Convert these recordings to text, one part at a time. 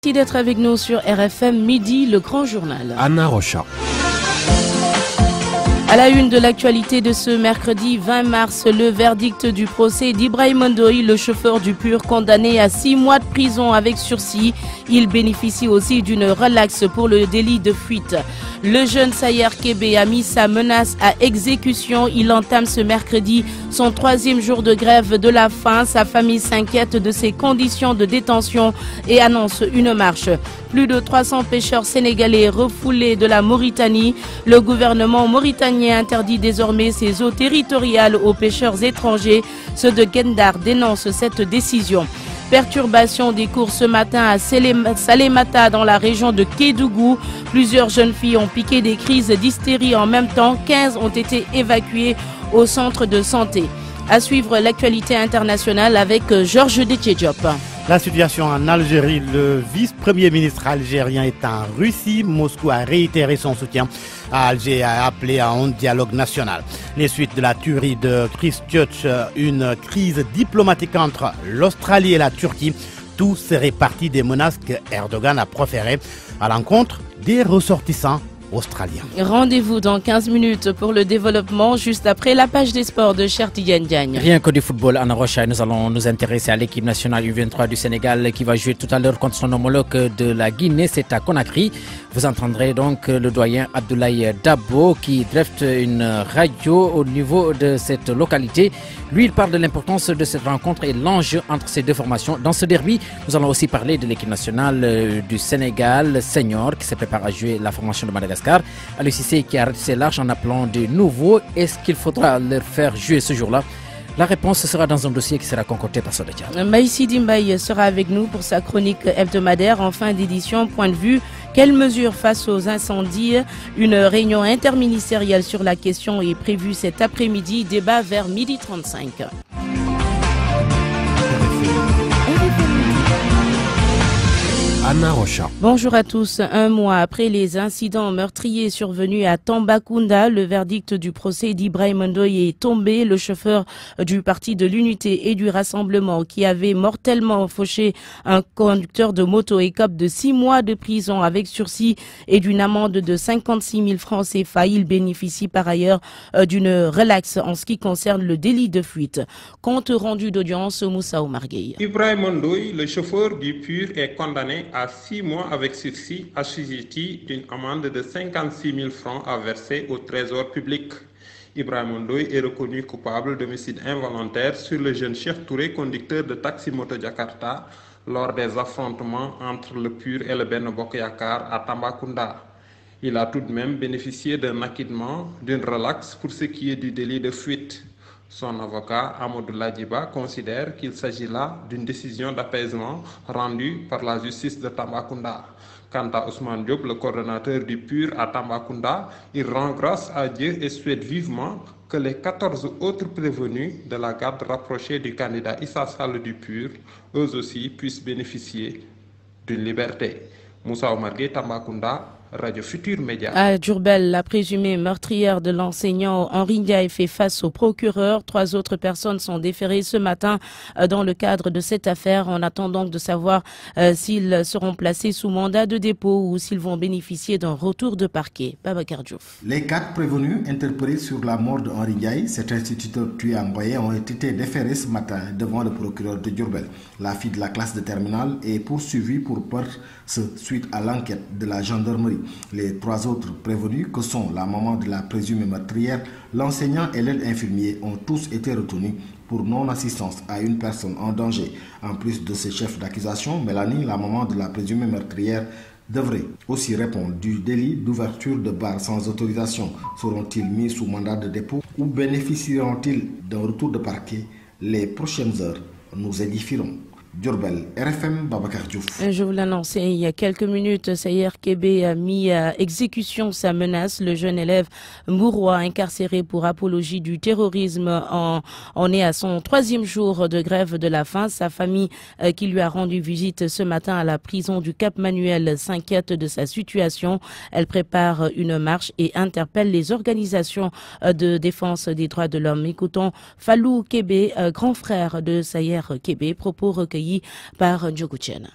Merci d'être avec nous sur RFM Midi, le grand journal. Anna Rocha. À la une de l'actualité de ce mercredi 20 mars, le verdict du procès d'Ibrahim Ndoye, le chauffeur du PUR, condamné à 6 mois de prison avec sursis. Il bénéficie aussi d'une relaxe pour le délit de fuite. Le jeune Sayer Kébé a mis sa menace à exécution. Il entame ce mercredi son 3e jour de grève de la faim. Sa famille s'inquiète de ses conditions de détention et annonce une marche. Plus de 300 pêcheurs sénégalais refoulés de la Mauritanie. Le gouvernement mauritanien interdit désormais ses eaux territoriales aux pêcheurs étrangers. Ceux de Gendar dénoncent cette décision. Perturbation des cours ce matin à Salémata dans la région de Kédougou. Plusieurs jeunes filles ont piqué des crises d'hystérie en même temps. 15 ont été évacuées au centre de santé. À suivre l'actualité internationale avec Georges Détié-Diop. La situation en Algérie, le vice-premier ministre algérien est en Russie. Moscou a réitéré son soutien à Alger et a appelé à un dialogue national. Les suites de la tuerie de Christchurch, une crise diplomatique entre l'Australie et la Turquie, tout serait parti des menaces que Erdogan a proférées à l'encontre des ressortissants australiens. Rendez-vous dans 15 minutes pour le développement, juste après la page des sports de Chertidiane Diagne. Rien que du football, Anna Rocha, nous allons nous intéresser à l'équipe nationale U23 du Sénégal qui va jouer tout à l'heure contre son homologue de la Guinée, c'est à Conakry. Vous entendrez donc le doyen Abdoulaye Dabo qui dresse une radio au niveau de cette localité. Lui, il parle de l'importance de cette rencontre et l'enjeu entre ces deux formations. Dans ce derby, nous allons aussi parler de l'équipe nationale du Sénégal senior qui se prépare à jouer la formation de Madagascar. Aliou Cissé qui a ratissé large en appelant de nouveaux. Est-ce qu'il faudra leur faire jouer ce jour-là? La réponse sera dans un dossier qui sera concocté par Soletia. Maïssi Dimbaye sera avec nous pour sa chronique hebdomadaire en fin d'édition. Point de vue, quelles mesures face aux incendies? Une réunion interministérielle sur la question est prévue cet après-midi. Débat vers 12h35. Anna Rocha. Bonjour à tous. Un mois après les incidents meurtriers survenus à Tambacounda, le verdict du procès d'Ibrahim Ndoye est tombé. Le chauffeur du Parti de l'Unité et du Rassemblement qui avait mortellement fauché un conducteur de moto écope de 6 mois de prison avec sursis et d'une amende de 56 000 francs CFA. Il bénéficie par ailleurs d'une relaxe en ce qui concerne le délit de fuite. Compte rendu d'audience, Moussa Omargueï. Ibrahim Ndoye, le chauffeur du PUR, est condamné à 6 mois avec sursis assujetti d'une amende de 56 000 francs à verser au trésor public. Ibrahim Ndoye est reconnu coupable d'homicide involontaire sur le jeune Cheikh Touré, conducteur de taxi moto Jakarta, lors des affrontements entre le PUR et le Benno Bokk Yakaar à Tambacounda. Il a tout de même bénéficié d'un acquittement, d'une relaxe pour ce qui est du délit de fuite. Son avocat, Amadou Ladjiba, considère qu'il s'agit là d'une décision d'apaisement rendue par la justice de Tambacounda. Quant à Ousmane Diop, le coordonnateur du PUR à Tambacounda, il rend grâce à Dieu et souhaite vivement que les 14 autres prévenus de la garde rapprochée du candidat Issa Sall du PUR, eux aussi, puissent bénéficier d'une liberté. Moussa Omargué, Tambacounda, Radio Futur Média. À Diourbel, la présumée meurtrière de l'enseignant Henri Ndiaye fait face au procureur. 3 autres personnes sont déférées ce matin dans le cadre de cette affaire. On attend donc de savoir s'ils seront placés sous mandat de dépôt ou s'ils vont bénéficier d'un retour de parquet. Babacar Diouf. Les 4 prévenus interpellés sur la mort de Henri Ndiaye, cet instituteur tué en Mboye, ont été déférés ce matin devant le procureur de Diourbel. La fille de la classe de terminale est poursuivie pour meurtre suite à l'enquête de la gendarmerie. Les 3 autres prévenus, que sont la maman de la présumée meurtrière, l'enseignant et l'aide infirmier, ont tous été retenus pour non-assistance à une personne en danger. En plus de ces chefs d'accusation, Mélanie, la maman de la présumée meurtrière, devrait aussi répondre du délit d'ouverture de bar sans autorisation. Seront-ils mis sous mandat de dépôt ou bénéficieront-ils d'un retour de parquet? Les prochaines heures nous édifieront. Diourbel, RFM, Babacar Diouf. Je vous l'annonçais il y a quelques minutes, Sayer Kébé a mis à exécution sa menace. Le jeune élève mourois incarcéré pour apologie du terrorisme en est à son 3e jour de grève de la faim. Sa famille qui lui a rendu visite ce matin à la prison du Cap Manuel s'inquiète de sa situation. Elle prépare une marche et interpelle les organisations de défense des droits de l'homme. Écoutons Fallou Kébé, grand frère de Sayer Kébé, propos recueillis par Ndjogou Tchène.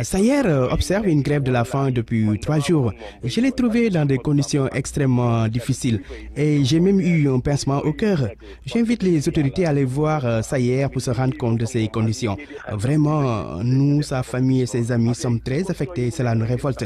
Sayer observe une grève de la faim depuis 3 jours. Je l'ai trouvé dans des conditions extrêmement difficiles et j'ai même eu un pincement au cœur. J'invite les autorités à aller voir Sayer pour se rendre compte de ces conditions. Vraiment, nous, sa famille et ses amis sommes très affectés, cela nous révolte.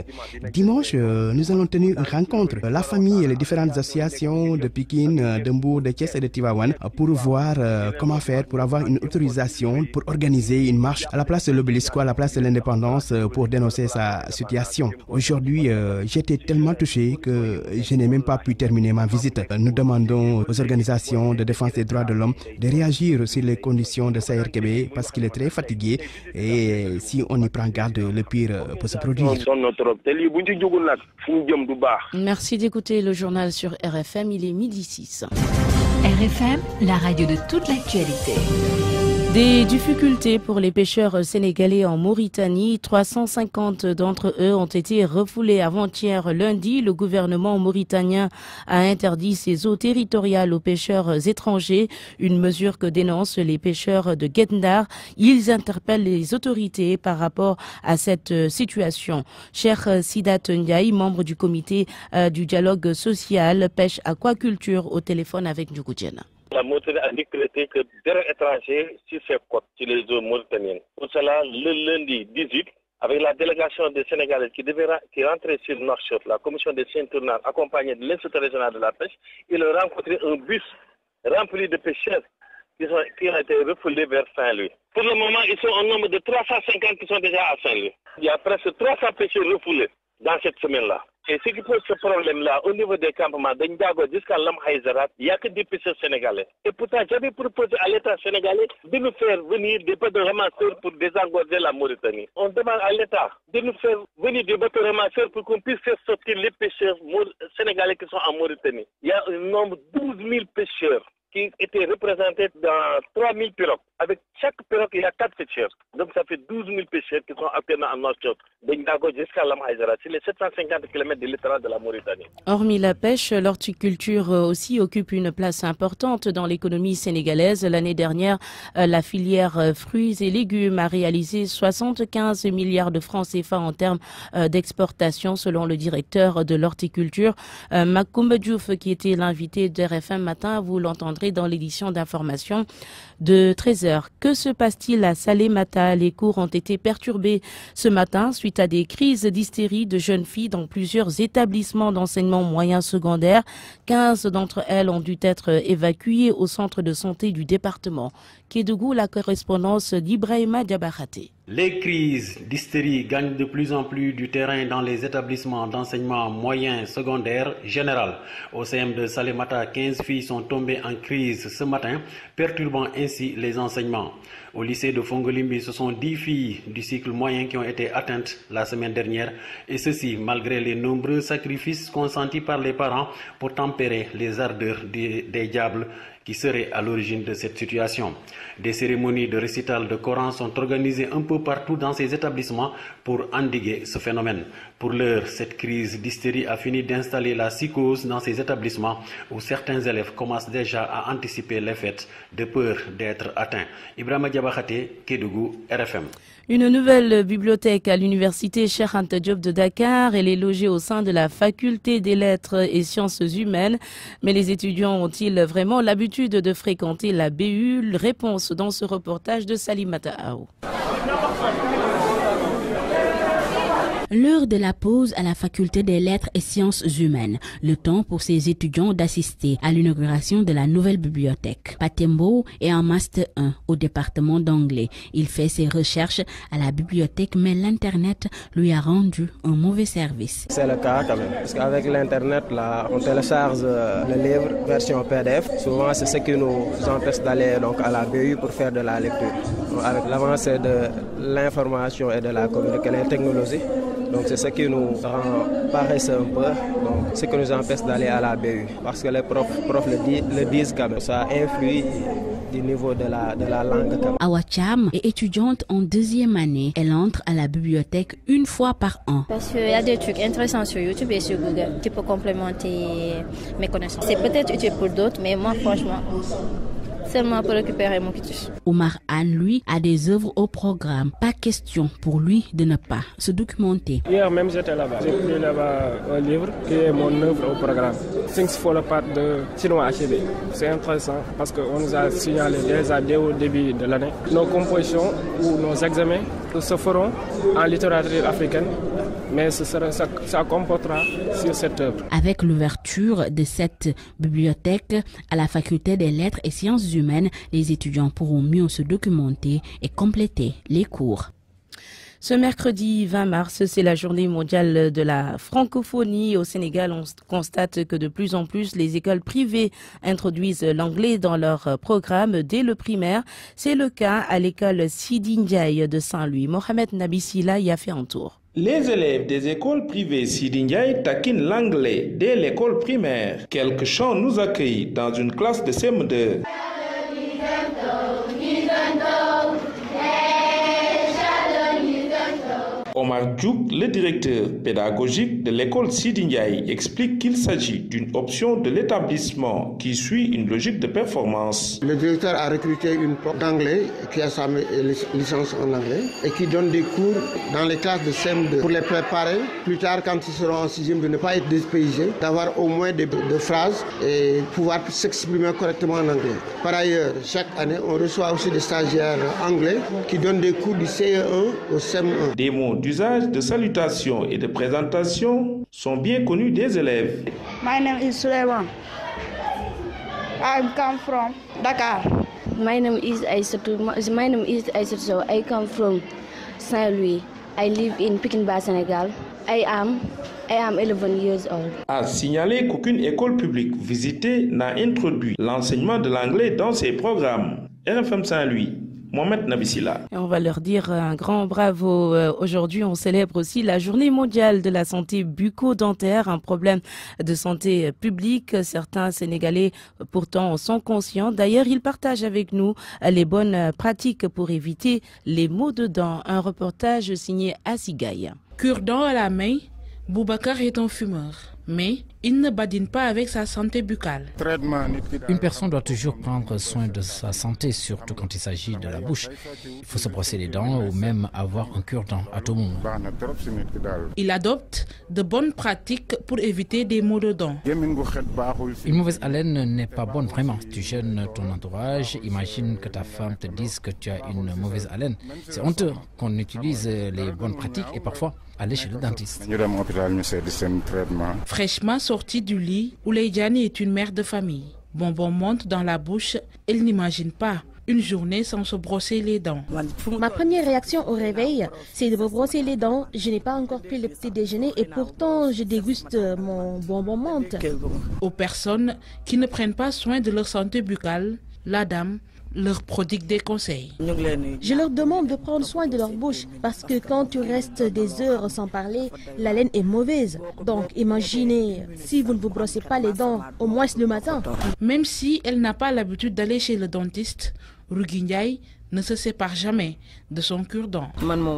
Dimanche, nous allons tenir une rencontre. La famille et les différentes associations de Pikine, de Mbour, de Thiès et de Tivaouane pour voir comment faire pour avoir une autorisation pour organiser une marche à la place de l'Obélisque, à la place de l'Indépendance pour dénoncer sa situation. Aujourd'hui, j'étais tellement touché que je n'ai même pas pu terminer ma visite. Nous demandons aux organisations de défense des droits de l'homme de réagir sur les conditions de Sayer Kébé parce qu'il est très fatigué et si on y prend garde, le pire peut se produire. Merci d'écouter le journal sur RFM, il est 12h06. RFM, la radio de toute l'actualité. Des difficultés pour les pêcheurs sénégalais en Mauritanie. 350 d'entre eux ont été refoulés avant-hier lundi. Le gouvernement mauritanien a interdit ses eaux territoriales aux pêcheurs étrangers, une mesure que dénoncent les pêcheurs de Guet-Ndar. Ils interpellent les autorités par rapport à cette situation. Cheikh Sidat Ndiaye, membre du comité du dialogue social, pêche aquaculture, au téléphone avec Ndiougou Diène. La Mauritanie a décrété que des étrangers sur ses côtes, sur les eaux mauritaniennes. Pour cela, le lundi 18, avec la délégation des Sénégalais qui rentrait sur Nouakchott, la commission des Saint-Tournard, accompagnée de l'Institut régional de la pêche, ils ont rencontré un bus rempli de pêcheurs qui ont été refoulés vers Saint-Louis. Pour le moment, ils sont au nombre de 350 qui sont déjà à Saint-Louis. Il y a presque 300 pêcheurs refoulés dans cette semaine-là. Et ce qui pose ce problème-là, au niveau des campements de Ndiago jusqu'à Lamhaïzarat, il n'y a que des pêcheurs sénégalais. Et pourtant, j'avais proposé à l'État sénégalais de nous faire venir des bateaux ramasseurs pour désengorger la Mauritanie. On demande à l'État de nous faire venir des bateaux ramasseurs pour qu'on puisse faire sortir les pêcheurs sénégalais qui sont en Mauritanie. Il y a un nombre de 12 000 pêcheurs qui étaient représentés dans 3 000 pirogues. Avec chaque pirogue, il y a 4 pêcheurs. Donc ça fait 12 000 pêcheurs qui sont actuellement en Nouakchott, de Ndago jusqu'à Lamhaïzara. C'est les 750 km de littoral de la Mauritanie. Hormis la pêche, l'horticulture aussi occupe une place importante dans l'économie sénégalaise. L'année dernière, la filière fruits et légumes a réalisé 75 milliards de francs CFA en termes d'exportation, selon le directeur de l'horticulture, Makoumba Diouf, qui était l'invité de RFM Matin. Vous l'entendrez dans l'édition d'information de 13h. Que se passe-t-il à Salémata? Les cours ont été perturbés ce matin suite à des crises d'hystérie de jeunes filles dans plusieurs établissements d'enseignement moyen secondaire. 15 d'entre elles ont dû être évacuées au centre de santé du département. Kédougou, la correspondance d'Ibrahima Diabakhate. Les crises d'hystérie gagnent de plus en plus du terrain dans les établissements d'enseignement moyen secondaire général. Au CM de Salémata, 15 filles sont tombées en crise ce matin, perturbant ainsi les enseignements. Au lycée de Fongolimbi, ce sont 10 filles du cycle moyen qui ont été atteintes la semaine dernière, et ceci malgré les nombreux sacrifices consentis par les parents pour tempérer les ardeurs des diables qui seraient à l'origine de cette situation. Des cérémonies de récital de Coran sont organisées un peu partout dans ces établissements pour endiguer ce phénomène. Pour l'heure, cette crise d'hystérie a fini d'installer la psychose dans ces établissements où certains élèves commencent déjà à anticiper les fêtes de peur d'être atteints. Ibrahima Diabakhate, Kédougou, RFM. Une nouvelle bibliothèque à l'université Cheikh Anta Diop de Dakar. Elle est logée au sein de la faculté des lettres et sciences humaines. Mais les étudiants ont-ils vraiment l'habitude de fréquenter la BU? Réponse dans ce reportage de Salimata Aou. L'heure de la pause à la faculté des lettres et sciences humaines. Le temps pour ces étudiants d'assister à l'inauguration de la nouvelle bibliothèque. Patembo est en master 1 au département d'anglais. Il fait ses recherches à la bibliothèque, mais l'Internet lui a rendu un mauvais service. C'est le cas quand même, parce qu'avec l'Internet, là, on télécharge le livre version PDF. Souvent, c'est ce qui nous empêche d'aller donc à la BU pour faire de la lecture. Donc, avec l'avancée de l'information et de la communication, la technologie, donc c'est ce qui nous rend paresseux un peu, donc ce qui nous empêche d'aller à la BU. Parce que les profs le disent quand même, ça influe du niveau de la langue. Awa Cham est étudiante en 2e année. Elle entre à la bibliothèque une fois par an. Parce qu'il y a des trucs intéressants sur YouTube et sur Google qui peuvent complémenter mes connaissances. C'est peut-être utile pour d'autres, mais moi franchement, seulement pour récupérer mon quitus. Omar Anne, lui, a des œuvres au programme. Pas question pour lui de ne pas se documenter. Hier même j'étais là-bas. J'ai pris là-bas un livre qui est mon œuvre au programme. Things Fall Apart de Chinois HB. C'est intéressant parce qu'on nous a signalé déjà dès au début de l'année. Nos compositions ou nos examens se feront en littérature africaine, mais ça comportera sur cette œuvre. Avec l'ouverture de cette bibliothèque à la faculté des lettres et sciences humaines, les étudiants pourront mieux se documenter et compléter les cours. Ce mercredi 20 mars, c'est la journée mondiale de la francophonie. Au Sénégal, on constate que de plus en plus, les écoles privées introduisent l'anglais dans leur programme dès le primaire. C'est le cas à l'école Sidi Ndiaye de Saint-Louis. Mohamed Nabissila y a fait un tour. Les élèves des écoles privées Sidi Ndiaye taquinent l'anglais dès l'école primaire. Quelques chants nous accueillent dans une classe de CM2. Omar Djouk, le directeur pédagogique de l'école Sidi Ndiaye, explique qu'il s'agit d'une option de l'établissement qui suit une logique de performance. Le directeur a recruté une prof d'anglais qui a sa licence en anglais et qui donne des cours dans les classes de CM2 pour les préparer plus tard quand ils seront en 6e de ne pas être dépaysés, d'avoir au moins des phrases et pouvoir s'exprimer correctement en anglais. Par ailleurs, chaque année, on reçoit aussi des stagiaires anglais qui donnent des cours du CE1 au CM1. Des mots d'usage, de salutation et de présentation sont bien connus des élèves. My name is Sulaiman. I come from Dakar. My name is Aïssatou. I come from Saint-Louis. I live in Pekin-Ba, Sénégal. I am 11 years old. A signalé qu'aucune école publique visitée n'a introduit l'enseignement de l'anglais dans ses programmes. RFM Saint-Louis. Mohamed Nabissila. Et on va leur dire un grand bravo. Aujourd'hui, on célèbre aussi la journée mondiale de la santé bucco-dentaire, un problème de santé publique. Certains Sénégalais, pourtant, en sont conscients. D'ailleurs, ils partagent avec nous les bonnes pratiques pour éviter les maux de dents. Un reportage signé Assigaï. Cure-dents à la main, Boubacar est un fumeur. Mais il ne badine pas avec sa santé buccale. Une personne doit toujours prendre soin de sa santé, surtout quand il s'agit de la bouche. Il faut se brosser les dents ou même avoir un cure-dent à tout moment. Il adopte de bonnes pratiques pour éviter des maux de dents. Une mauvaise haleine n'est pas bonne vraiment. Tu gênes ton entourage. Imagine que ta femme te dise que tu as une mauvaise haleine. C'est honteux qu'on utilise les bonnes pratiques et parfois aller chez le dentiste. Fraîchement sortie du lit, Ouleïdiani est une mère de famille. Bonbon monte dans la bouche, elle n'imagine pas une journée sans se brosser les dents. Ma première réaction au réveil, c'est de me brosser les dents. Je n'ai pas encore pris le petit déjeuner et pourtant je déguste mon bonbon monte. Aux personnes qui ne prennent pas soin de leur santé buccale, la dame leur prodigue des conseils. Je leur demande de prendre soin de leur bouche parce que quand tu restes des heures sans parler, la laine est mauvaise. Donc imaginez si vous ne vous brossez pas les dents, au moins le matin. Même si elle n'a pas l'habitude d'aller chez le dentiste, Ruguinyaï ne se sépare jamais de son cure-dent.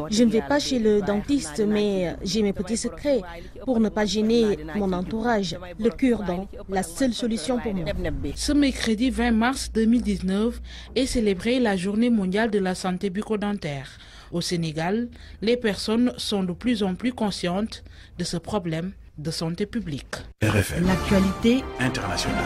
Je ne vais pas chez le dentiste, mais j'ai mes petits secrets pour ne pas gêner mon entourage. Le cure-dent, la seule solution pour moi. Ce mercredi 20 mars 2019 est célébrée la journée mondiale de la santé bucco-dentaire. Au Sénégal, les personnes sont de plus en plus conscientes de ce problème de santé publique. RFM. L'actualité internationale.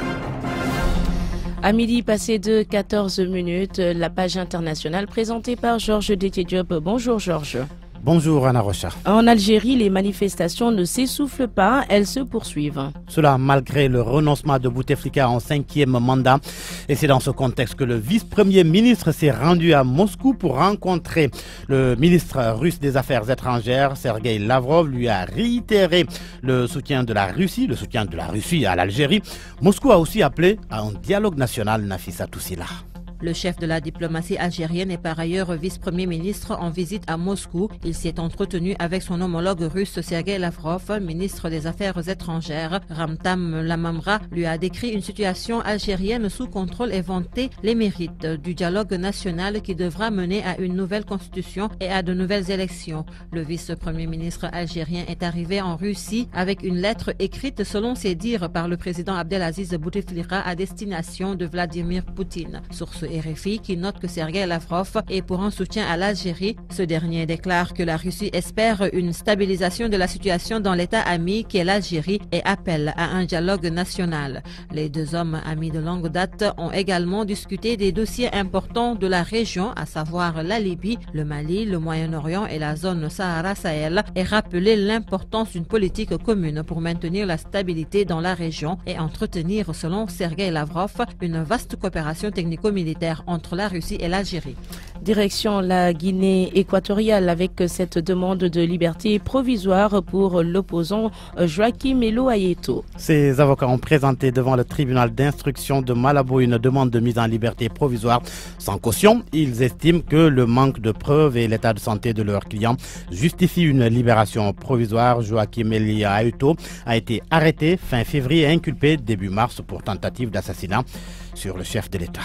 À midi passé de 14 minutes, la page internationale présentée par Georges Détié-Diop. Bonjour Georges. Bonjour Anna Rocha. En Algérie, les manifestations ne s'essoufflent pas, elles se poursuivent. Cela malgré le renoncement de Bouteflika en 5e mandat. Et c'est dans ce contexte que le vice-premier ministre s'est rendu à Moscou pour rencontrer le ministre russe des Affaires étrangères, Sergueï Lavrov, lui a réitéré le soutien de la Russie à l'Algérie. Moscou a aussi appelé à un dialogue national, Nafissa Toussila. Le chef de la diplomatie algérienne est par ailleurs vice-premier ministre en visite à Moscou. Il s'y est entretenu avec son homologue russe Sergei Lavrov, ministre des Affaires étrangères. Ramtam Lamamra lui a décrit une situation algérienne sous contrôle et vanté les mérites du dialogue national qui devra mener à une nouvelle constitution et à de nouvelles élections. Le vice-premier ministre algérien est arrivé en Russie avec une lettre écrite selon ses dires par le président Abdelaziz Bouteflika à destination de Vladimir Poutine. Source RFI qui note que Sergei Lavrov est pour un soutien à l'Algérie. Ce dernier déclare que la Russie espère une stabilisation de la situation dans l'État ami qu'est l'Algérie et appelle à un dialogue national. Les deux hommes amis de longue date ont également discuté des dossiers importants de la région, à savoir la Libye, le Mali, le Moyen-Orient et la zone Sahara-Sahel, et rappelé l'importance d'une politique commune pour maintenir la stabilité dans la région et entretenir, selon Sergei Lavrov, une vaste coopération technico-militaire entre la Russie et l'Algérie. Direction la Guinée équatoriale avec cette demande de liberté provisoire pour l'opposant Joaquim Elo Ayeto. Ses avocats ont présenté devant le tribunal d'instruction de Malabo une demande de mise en liberté provisoire sans caution. Ils estiment que le manque de preuves et l'état de santé de leurs clients justifient une libération provisoire. Joaquim Elo Ayeto a été arrêté fin février et inculpé début mars pour tentative d'assassinat sur le chef de l'État.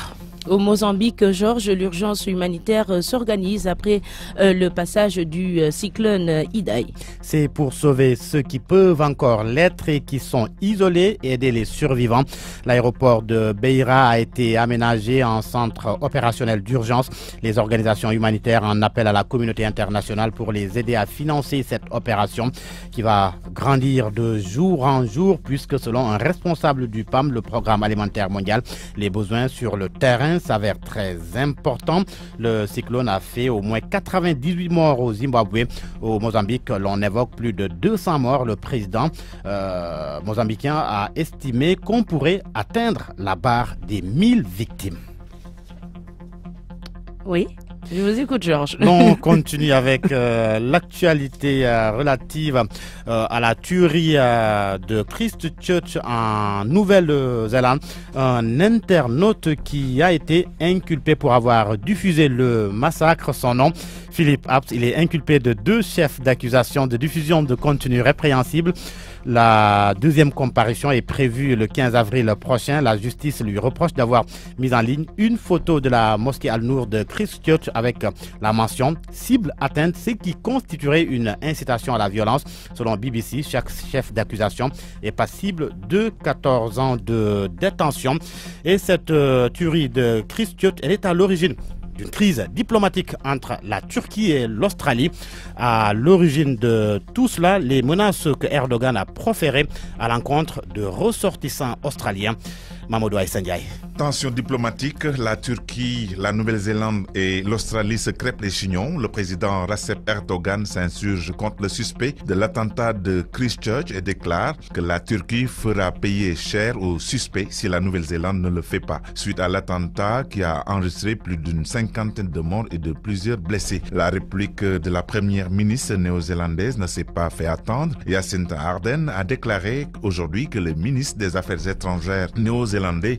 Au Mozambique, Georges, l'urgence humanitaire s'organise après le passage du cyclone Idai. C'est pour sauver ceux qui peuvent encore l'être et qui sont isolés et aider les survivants. L'aéroport de Beira a été aménagé en centre opérationnel d'urgence. Les organisations humanitaires en appellent à la communauté internationale pour les aider à financer cette opération qui va grandir de jour en jour puisque selon un responsable du PAM, le Programme alimentaire mondial, les besoins sur le terrain s'avère très important. Le cyclone a fait au moins 98 morts au Zimbabwe. Au Mozambique, l'on évoque plus de 200 morts. Le président mozambicain a estimé qu'on pourrait atteindre la barre des 1000 victimes. Oui. Je vous écoute, Georges. On continue avec l'actualité relative à la tuerie de Christchurch en Nouvelle-Zélande. Un internaute qui a été inculpé pour avoir diffusé le massacre. Son nom, Philippe Apps. Il est inculpé de 2 chefs d'accusation de diffusion de contenu répréhensible. La deuxième comparution est prévue le 15 avril prochain. La justice lui reproche d'avoir mis en ligne une photo de la mosquée Al-Nour de Christchurch avec la mention « cible atteinte », ce qui constituerait une incitation à la violence. Selon BBC, chaque chef d'accusation est passible de 14 ans de détention. Et cette tuerie de Christchurch, elle est à l'origine d'une crise diplomatique entre la Turquie et l'Australie. À l'origine de tout cela, les menaces que Erdogan a proférées à l'encontre de ressortissants australiens. Mamadou Aïssandiaï. Tension diplomatique, la Turquie, la Nouvelle-Zélande et l'Australie se crêpent les chignons. Le président Recep Erdogan s'insurge contre le suspect de l'attentat de Christchurch et déclare que la Turquie fera payer cher aux suspects si la Nouvelle-Zélande ne le fait pas. Suite à l'attentat qui a enregistré plus d'une 50aine de morts et de plusieurs blessés. La réplique de la première ministre néo-zélandaise ne s'est pas fait attendre. Jacinda Ardern a déclaré aujourd'hui que le ministre des Affaires étrangères néo-zélandais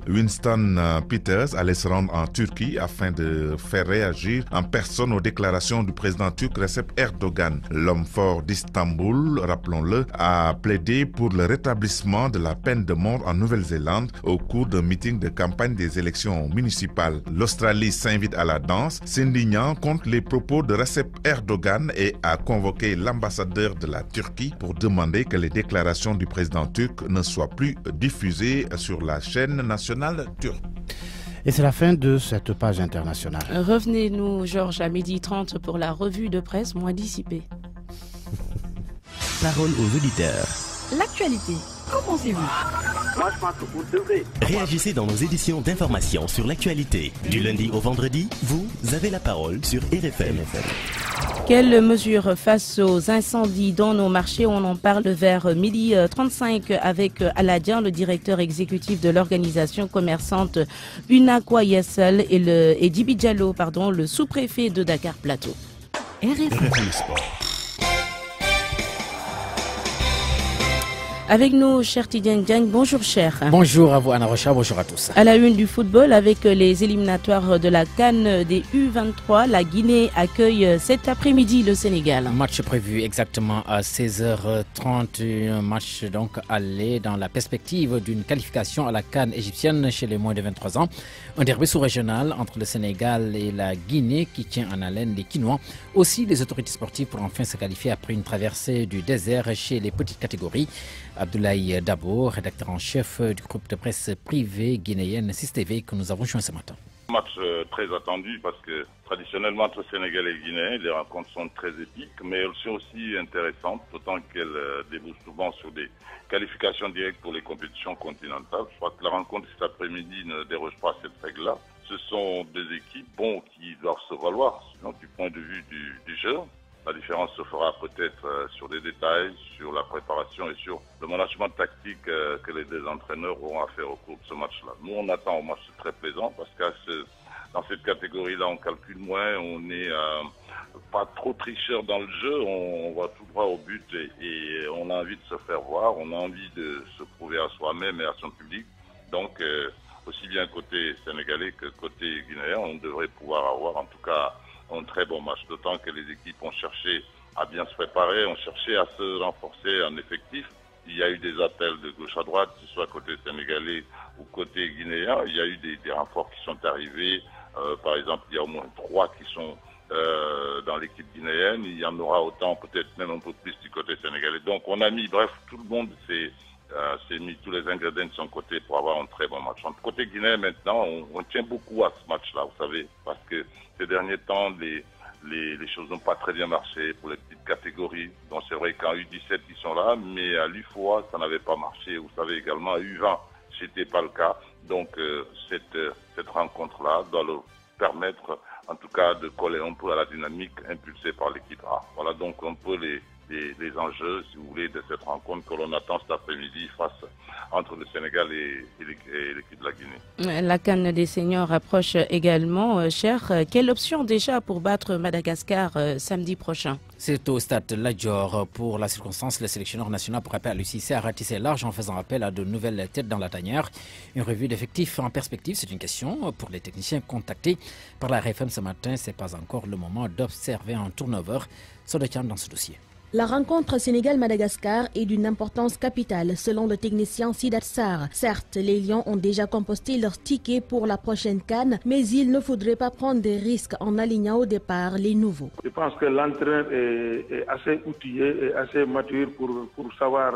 Winston Peters allait se rendre en Turquie afin de faire réagir en personne aux déclarations du président turc Recep Erdogan. L'homme fort d'Istanbul, rappelons-le, a plaidé pour le rétablissement de la peine de mort en Nouvelle-Zélande au cours d'un meeting de campagne des élections municipales. L'Australie s'invite à la danse, s'indignant contre les propos de Recep Erdogan et a convoqué l'ambassadeur de la Turquie pour demander que les déclarations du président turc ne soient plus diffusées sur la chaîne nationale turque. Et c'est la fin de cette page internationale. Revenez-nous, Georges, à 12h30 pour la revue de presse moins dissipée. Parole aux auditeurs. L'actualité, qu'en pensez-vous? Moi, je pense que vous devrez. Réagissez dans nos éditions d'information sur l'actualité. Du lundi au vendredi, vous avez la parole sur RFM. Quelles mesures face aux incendies dans nos marchés? On en parle vers 12h35 avec Aladian, le directeur exécutif de l'organisation commerçante Unaqua Yessel et Djibi Diallo, le sous-préfet de Dakar Plateau. RFM Sport. Avec nous, cher Tidjane Diagne. Bonjour, cher. Bonjour à vous, Anna Rocha. Bonjour à tous. À la une du football, avec les éliminatoires de la CAN des U23, la Guinée accueille cet après-midi le Sénégal. Match prévu exactement à 16h30. Un match donc aller dans la perspective d'une qualification à la CAN égyptienne chez les moins de 23 ans. Un derby sous-régional entre le Sénégal et la Guinée qui tient en haleine les Quinois. Aussi, les autorités sportives pour enfin se qualifier après une traversée du désert chez les petites catégories. Abdoulaye Dabo, rédacteur en chef du groupe de presse privé guinéenne SIS-TV que nous avons joint ce matin. Match très attendu parce que traditionnellement entre Sénégal et Guinée, les rencontres sont très épiques, mais elles sont aussi intéressantes, d'autant qu'elles débouchent souvent sur des qualifications directes pour les compétitions continentales. Je crois que la rencontre cet après-midi ne déroge pas à cette règle-là. Ce sont des équipes qui doivent se valoir, sinon du point de vue du jeu. La différence se fera peut-être sur des détails, sur la préparation et sur le management tactique que les deux entraîneurs auront à faire au cours de ce match-là. Nous, on attend un match très plaisant parce que dans cette catégorie-là, on calcule moins, on n'est pas trop tricheur dans le jeu, on va tout droit au but et on a envie de se faire voir, on a envie de se prouver à soi-même et à son public. Donc, aussi bien côté sénégalais que côté guinéen, on devrait pouvoir avoir en tout cas un très bon match, d'autant que les équipes ont cherché à bien se préparer, ont cherché à se renforcer en effectif. Il y a eu des appels de gauche à droite, que ce soit côté sénégalais ou côté guinéen. Il y a eu des renforts qui sont arrivés. Par exemple, il y a au moins 3 qui sont dans l'équipe guinéenne. Il y en aura autant, peut-être même un peu plus du côté sénégalais. Donc on a mis, bref, tout le monde s'est mis tous les ingrédients de son côté pour avoir un très bon match. Côté guinéen maintenant, on tient beaucoup à ce match-là, vous savez, parce que ces derniers temps, les choses n'ont pas très bien marché pour les petites catégories. Donc c'est vrai qu'en U17, ils sont là, mais à l'UFOA, ça n'avait pas marché. Vous savez également, à U20, c'était pas le cas. Donc cette rencontre-là doit leur permettre, en tout cas, de coller un peu à la dynamique impulsée par l'équipe A. Voilà donc un peu les enjeux, si vous voulez, de cette rencontre que l'on attend cet après-midi entre le Sénégal et l'équipe de la Guinée. La CAN des seniors approche également, cher. Quelle option déjà pour battre Madagascar samedi prochain? C'est au stade Ladjor. Pour la circonstance, le sélectionneur national pour rappel à l'UCC a ratissé large en faisant appel à de nouvelles têtes dans la tanière. Une revue d'effectifs en perspective, c'est une question pour les techniciens contactés par la RFM ce matin. Ce n'est pas encore le moment d'observer un turnover. Sodotian dans ce dossier. La rencontre Sénégal-Madagascar est d'une importance capitale selon le technicien Sidat Sarr. Certes, les Lions ont déjà composté leur ticket pour la prochaine CAN, mais il ne faudrait pas prendre des risques en alignant au départ les nouveaux. Je pense que l'entraîneur est assez outillé et assez mature pour savoir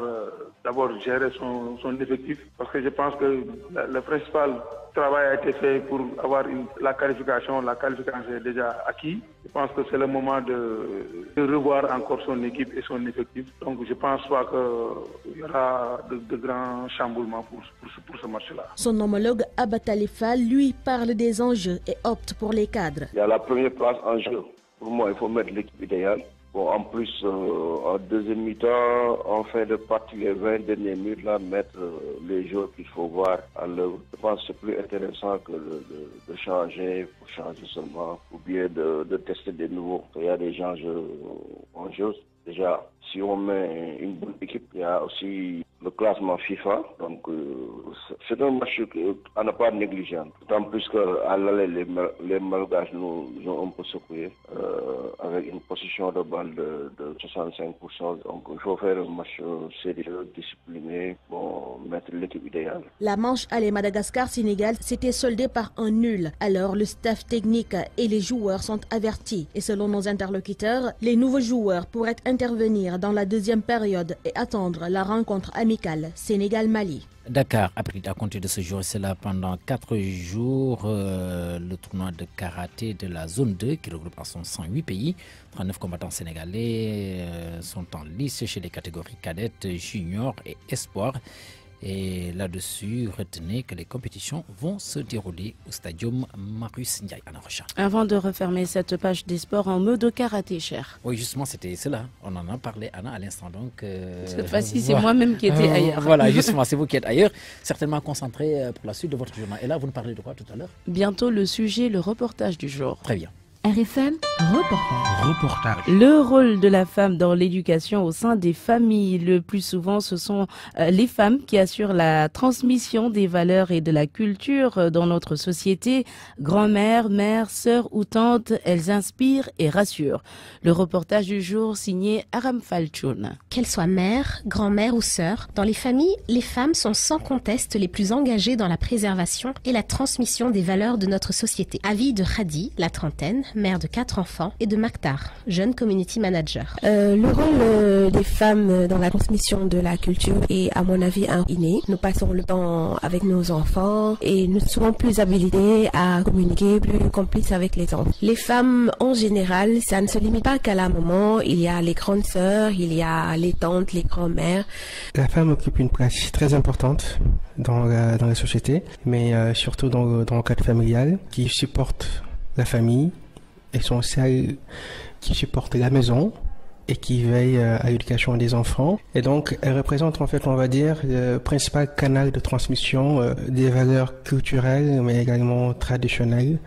d'abord gérer son effectif, parce que je pense que le principal travail a été fait pour avoir la qualification. La qualification est déjà acquis. Je pense que c'est le moment de revoir encore son équipe et son effectif. Donc je ne pense pas qu'il y aura de grands chamboulements pour ce match-là. Son homologue Abba Talifa, lui, parle des enjeux et opte pour les cadres. Il y a la première place en jeu. Pour moi, il faut mettre l'équipe idéale. Bon, en plus, en deuxième mi-temps, en fin de partie, les 20 dernières minutes, là, mettre les joueurs qu'il faut voir à l'œuvre. Je pense que c'est plus intéressant que de changer pour changer seulement, ou bien de tester des nouveaux. Il y a des enjeux en jeu. Déjà, si on met une bonne équipe, il y a aussi le classement FIFA. Donc, c'est un match à ne pas négliger. D'autant plus qu'à l'aller, les Malgaches nous ont un peu secoués avec une position de balle de 65%. Donc, il faut faire un match sérieux, discipliné, pour mettre l'équipe idéale. La manche aller Madagascar-Sénégal s'était soldée par un nul. Alors, le staff technique et les joueurs sont avertis. Et selon nos interlocuteurs, les nouveaux joueurs pourraient intervenir dans la deuxième période et attendre la rencontre amicale Sénégal-Mali. Dakar a pris à compter de ce jour, c'est là pendant 4 jours, le tournoi de karaté de la zone 2 qui regroupe en son 108 pays. 39 combattants sénégalais sont en lice chez les catégories cadettes, juniors et espoirs. Et là-dessus, retenez que les compétitions vont se dérouler au stadium Marius Ndiaye à Narocha. Avant de refermer cette page des sports en mode karaté, cher. Oui, justement, c'était cela. On en a parlé, Anna, à l'instant. Donc, cette fois-ci, c'est moi-même qui étais ailleurs. Voilà, justement, c'est vous qui êtes ailleurs. Certainement concentré pour la suite de votre journal. Et là, vous nous parlez de quoi tout à l'heure? Bientôt le sujet, le reportage du jour. Très bien. RFM, reportage. Le rôle de la femme dans l'éducation au sein des familles. Le plus souvent, ce sont les femmes qui assurent la transmission des valeurs et de la culture dans notre société. Grand-mère, mère, sœur ou tante, elles inspirent et rassurent. Le reportage du jour signé Aram Falchoun. Qu'elles soient mère, grand-mère ou sœur, dans les familles, les femmes sont sans conteste les plus engagées dans la préservation et la transmission des valeurs de notre société. Avis de Khadi, la trentaine, mère de 4 enfants, et de Maktar, jeune community manager. Le rôle des femmes dans la transmission de la culture est, à mon avis, inné. Nous passons le temps avec nos enfants et nous serons plus habilités à communiquer, plus complices avec les enfants. Les femmes, en général, ça ne se limite pas qu'à la maman. Il y a les grandes sœurs, il y a les tantes, les grands-mères. La femme occupe une place très importante dans la société, mais surtout dans le cadre familial, qui supporte la famille, et sont celles qui supportent la maison et qui veillent à l'éducation des enfants. Et donc, elles représentent en fait, on va dire, le principal canal de transmission des valeurs culturelles, mais également traditionnelles,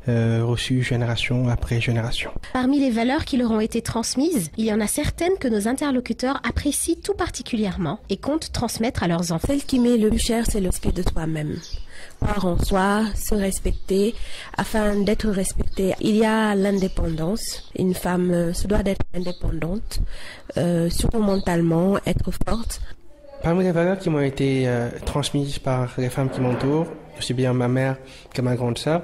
reçues génération après génération. Parmi les valeurs qui leur ont été transmises, il y en a certaines que nos interlocuteurs apprécient tout particulièrement et comptent transmettre à leurs enfants. Celle qui m'est le plus chère, c'est le respect de soi-même. Croire en soi, se respecter, afin d'être respectée. Il y a l'indépendance. Une femme se doit d'être indépendante, surtout mentalement, être forte. Parmi les valeurs qui m'ont été transmises par les femmes qui m'entourent, aussi bien ma mère que ma grande sœur,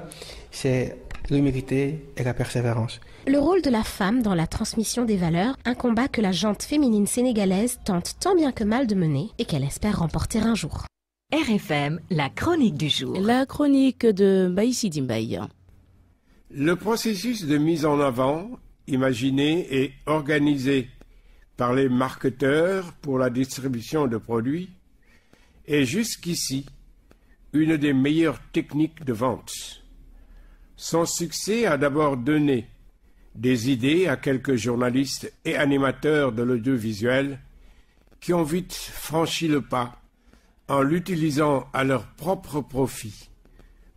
c'est l'humilité et la persévérance. Le rôle de la femme dans la transmission des valeurs, un combat que la gente féminine sénégalaise tente tant bien que mal de mener et qu'elle espère remporter un jour. RFM, la chronique du jour. La chronique de Baïsi Dimbaï. Le processus de mise en avant, imaginé et organisé par les marketeurs pour la distribution de produits, est jusqu'ici une des meilleures techniques de vente. Son succès a d'abord donné des idées à quelques journalistes et animateurs de l'audiovisuel qui ont vite franchi le pas en l'utilisant à leur propre profit,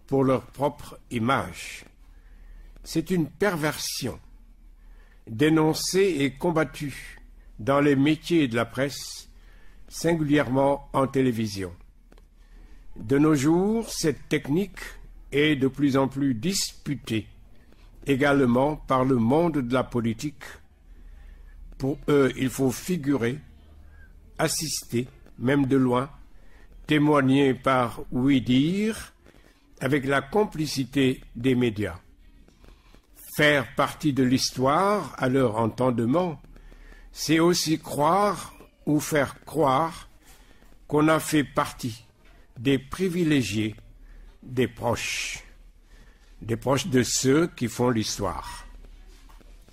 pour leur propre image. C'est une perversion, dénoncée et combattue dans les métiers de la presse, singulièrement en télévision. De nos jours, cette technique est de plus en plus disputée, également par le monde de la politique. Pour eux, il faut figurer, assister, même de loin, témoigner par oui-dire, avec la complicité des médias. Faire partie de l'histoire à leur entendement, c'est aussi croire ou faire croire qu'on a fait partie des privilégiés, des proches de ceux qui font l'histoire.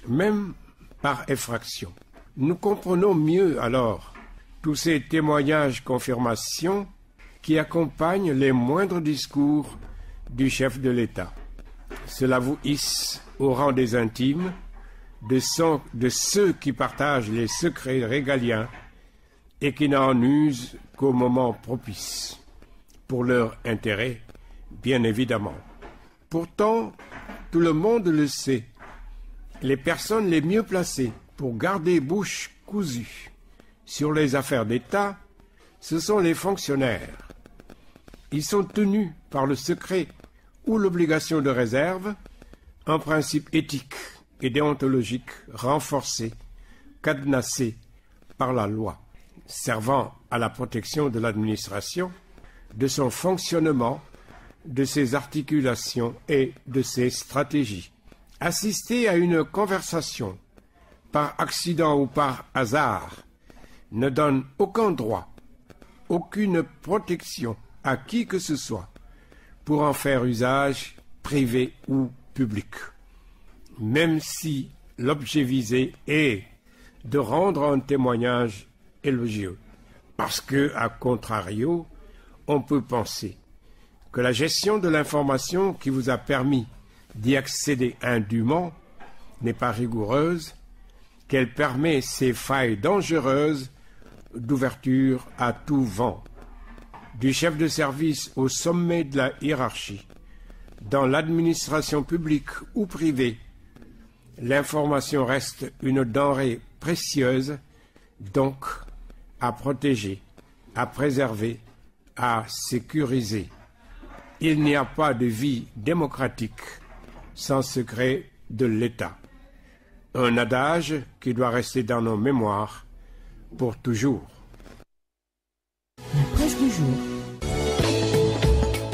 Même par effraction. Nous comprenons mieux alors tous ces témoignages confirmations qui accompagnent les moindres discours du chef de l'État. Cela vous hisse au rang des intimes, de ceux qui partagent les secrets régaliens et qui n'en usent qu'au moment propice, pour leur intérêt, bien évidemment. Pourtant, tout le monde le sait, les personnes les mieux placées pour garder bouche cousue sur les affaires d'État, ce sont les fonctionnaires. Ils sont tenus par le secret ou l'obligation de réserve, un principe éthique et déontologique renforcé, cadenassé par la loi, servant à la protection de l'administration, de son fonctionnement, de ses articulations et de ses stratégies. Assister à une conversation, par accident ou par hasard, ne donne aucun droit, aucune protection à qui que ce soit pour en faire usage privé ou public, même si l'objet visé est de rendre un témoignage élogieux, parce que, à contrario, on peut penser que la gestion de l'information qui vous a permis d'y accéder indûment n'est pas rigoureuse, qu'elle permet ces failles dangereuses d'ouverture à tout vent, du chef de service au sommet de la hiérarchie, dans l'administration publique ou privée, L'information reste une denrée précieuse, donc à protéger, à préserver, à sécuriser. Il n'y a pas de vie démocratique sans secret de l'État. Un adage qui doit rester dans nos mémoires pour toujours. La presse du jour.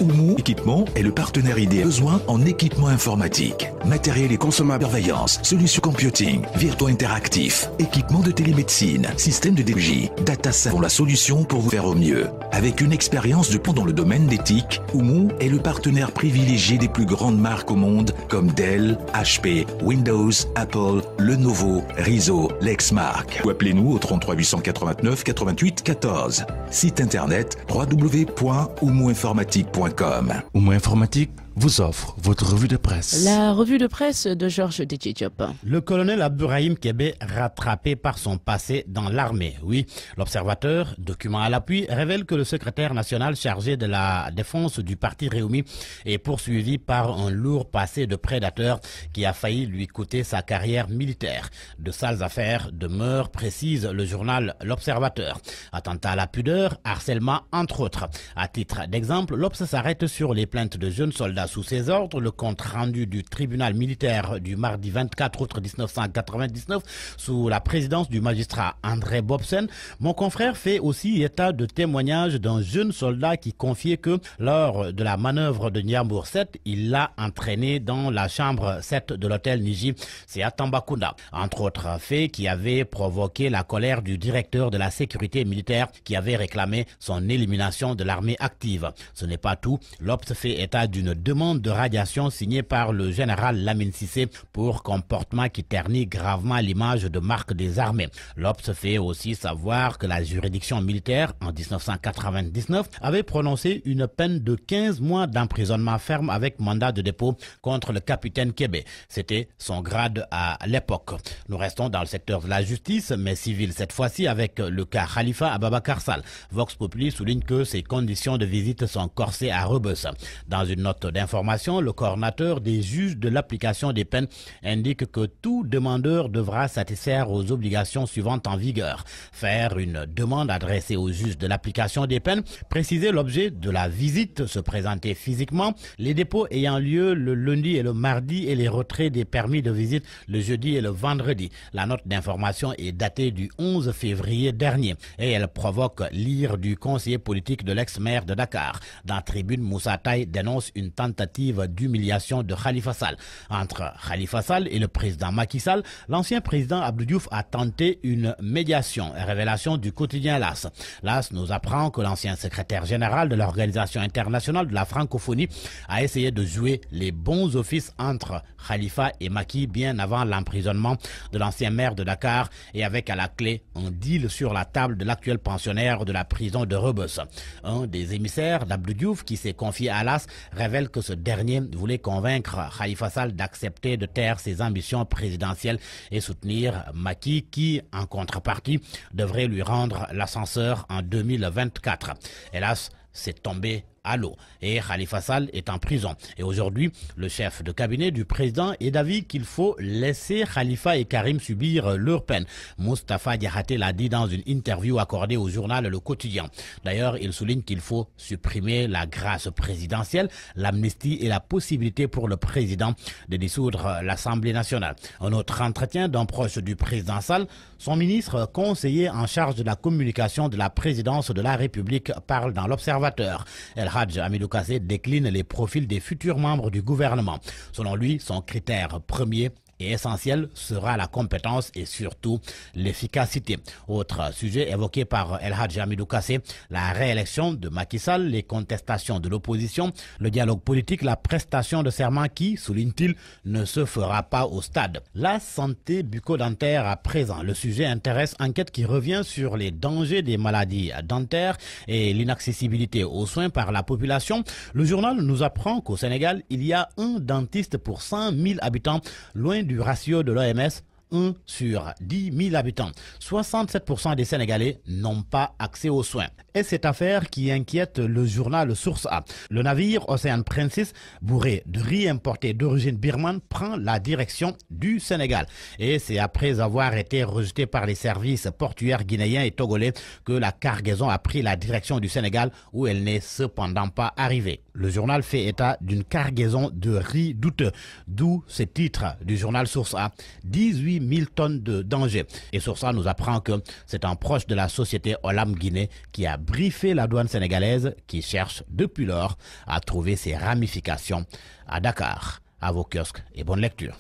Oumou Équipement est le partenaire idéal. Besoin en équipement informatique, matériel et consommables, surveillance, solutions computing, virtuaux interactifs, équipement de télémédecine, système de DG, data sont la solution pour vous faire au mieux. Avec une expérience de pont dans le domaine d'éthique, Oumou est le partenaire privilégié des plus grandes marques au monde comme Dell, HP, Windows, Apple, Lenovo, Rizzo, Lexmark. Ou appelez-nous au 33 889 88 14. Site internet www.oumouinformatique.com. Oumou Informatique vous offre votre revue de presse. La revue de presse de Georges Diop. Le colonel Abdourahim Kébé rattrapé par son passé dans l'armée. Oui, l'Observateur, document à l'appui, révèle que le secrétaire national chargé de la défense du parti Réumi est poursuivi par un lourd passé de prédateur qui a failli lui coûter sa carrière militaire. De sales affaires demeurent, précise le journal L'Observateur. Attentat à la pudeur, harcèlement entre autres. À titre d'exemple, l'Obs s'arrête sur les plaintes de jeunes soldats sous ses ordres, le compte rendu du tribunal militaire du mardi 24 août 1999 sous la présidence du magistrat André Bobsen. Mon confrère fait aussi état de témoignages d'un jeune soldat qui confiait que lors de la manœuvre de Niambour 7, il l'a entraîné dans la chambre 7 de l'hôtel Niji, c'est à Tambacounda. Entre autres faits qui avaient provoqué la colère du directeur de la sécurité militaire qui avait réclamé son élimination de l'armée active. Ce n'est pas tout, l'Obs fait état d'une demande de radiation signée par le général Lamine Sissé pour comportement qui ternit gravement l'image de marque des armées. L'Obs fait aussi savoir que la juridiction militaire, en 1999, avait prononcé une peine de 15 mois d'emprisonnement ferme avec mandat de dépôt contre le capitaine Kébé. C'était son grade à l'époque. Nous restons dans le secteur de la justice, mais civil cette fois-ci, avec le cas Khalifa Ababakar Sall. Vox Populi souligne que ses conditions de visite sont corsées à Rebeuss. Dans une note d'information, le coordinateur des juges de l'application des peines indique que tout demandeur devra satisfaire aux obligations suivantes en vigueur. Faire une demande adressée au juge de l'application des peines, préciser l'objet de la visite, se présenter physiquement, les dépôts ayant lieu le lundi et le mardi et les retraits des permis de visite le jeudi et le vendredi. La note d'information est datée du 11 février dernier et elle provoque l'ire du conseiller politique de l'ex-maire de Dakar. Dans Tribune, Moussa Taye dénonce une tentative d'humiliation de Khalifa Sall. Entre Khalifa Sall et le président Macky Sall, l'ancien président Abdou Diouf a tenté une médiation. Révélation du quotidien LAS. LAS nous apprend que l'ancien secrétaire général de l'Organisation internationale de la francophonie a essayé de jouer les bons offices entre Khalifa et Macky bien avant l'emprisonnement de l'ancien maire de Dakar et avec à la clé un deal sur la table de l'actuel pensionnaire de la prison de Rebeuss. Un des émissaires d'Abdou Diouf qui s'est confié à LAS révèle que ce dernier voulait convaincre Khalifa Sall d'accepter de taire ses ambitions présidentielles et soutenir Macky qui, en contrepartie, devrait lui rendre l'ascenseur en 2024. Hélas, c'est tombé à l'eau et Khalifa Sall est en prison. Et aujourd'hui, le chef de cabinet du président est d'avis qu'il faut laisser Khalifa et Karim subir leur peine. Moustapha Diakhaté l'a dit dans une interview accordée au journal Le Quotidien. D'ailleurs, il souligne qu'il faut supprimer la grâce présidentielle, l'amnistie et la possibilité pour le président de dissoudre l'Assemblée nationale. Un autre entretien d'un proche du président Sall, son ministre conseiller en charge de la communication de la présidence de la République parle dans l'Observateur. El Hadj Hamidou Kassé décline les profils des futurs membres du gouvernement. Selon lui, son critère premier et essentiel sera la compétence et surtout l'efficacité. Autre sujet évoqué par El Hadj Hamidou Kassé, la réélection de Macky Sall, les contestations de l'opposition, le dialogue politique, la prestation de serment qui, souligne-t-il, ne se fera pas au stade. La santé bucco-dentaire à présent. Le sujet intéresse enquête qui revient sur les dangers des maladies dentaires et l'inaccessibilité aux soins par la population. Le journal nous apprend qu'au Sénégal, il y a un dentiste pour 100 000 habitants, loin du ratio de l'OMS, 1 sur 10 000 habitants. 67% des Sénégalais n'ont pas accès aux soins. Et cette affaire qui inquiète le journal Source A. Le navire Ocean Princess, bourré de riz importé d'origine birmane, prend la direction du Sénégal. Et c'est après avoir été rejeté par les services portuaires guinéens et togolais que la cargaison a pris la direction du Sénégal, où elle n'est cependant pas arrivée. Le journal fait état d'une cargaison de riz douteux, d'où ce titre du journal Source A, 18 000 tonnes de danger. Et Source A nous apprend que c'est un proche de la société Olam Guinée qui a briefé la douane sénégalaise qui cherche depuis lors à trouver ses ramifications à Dakar. À vos kiosques et bonne lecture.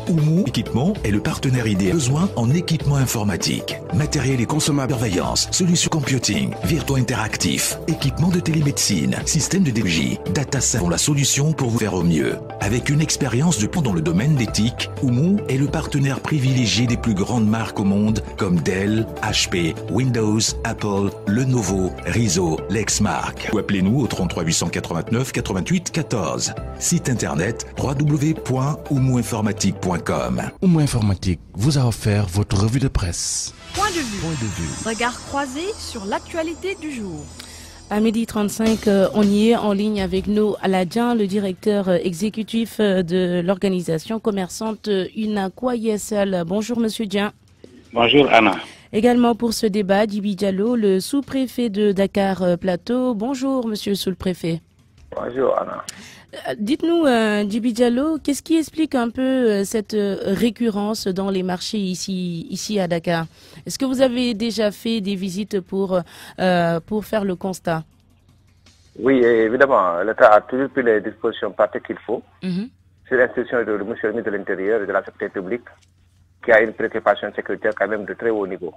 Oumou Équipement est le partenaire idéal. Besoin en équipement informatique, matériel et consommables surveillance, solutions computing, virtuaux interactifs, équipement de télémédecine, système de DMJ, data sont la solution pour vous faire au mieux. Avec une expérience de dans le domaine d'éthique, Oumou est le partenaire privilégié des plus grandes marques au monde comme Dell, HP, Windows, Apple, Lenovo, Rizzo, Lexmark. Ou appelez-nous au 33 889 88 14. Site internet www.oumouinformatique.com. Oumou Informatique vous a offert votre revue de presse. Point de vue. Regard croisé sur l'actualité du jour. À 12h35, on y est en ligne avec nous Aladjan, le directeur exécutif de l'organisation commerçante Unacois ISL. Bonjour Monsieur Dien. Bonjour Anna. Également pour ce débat, Djibi Diallo, le sous-préfet de Dakar Plateau. Bonjour Monsieur le sous-préfet. Bonjour Anna. Dites-nous, Djibi Diallo, qu'est-ce qui explique un peu cette récurrence dans les marchés ici à Dakar? Est-ce que vous avez déjà fait des visites pour faire le constat? Oui, évidemment. L'État a toujours pris les dispositions pratiques qu'il faut. C'est l'institution de M. le ministre de l'Intérieur et de la Sécurité publique qui a une préoccupation sécuritaire quand même de très haut niveau.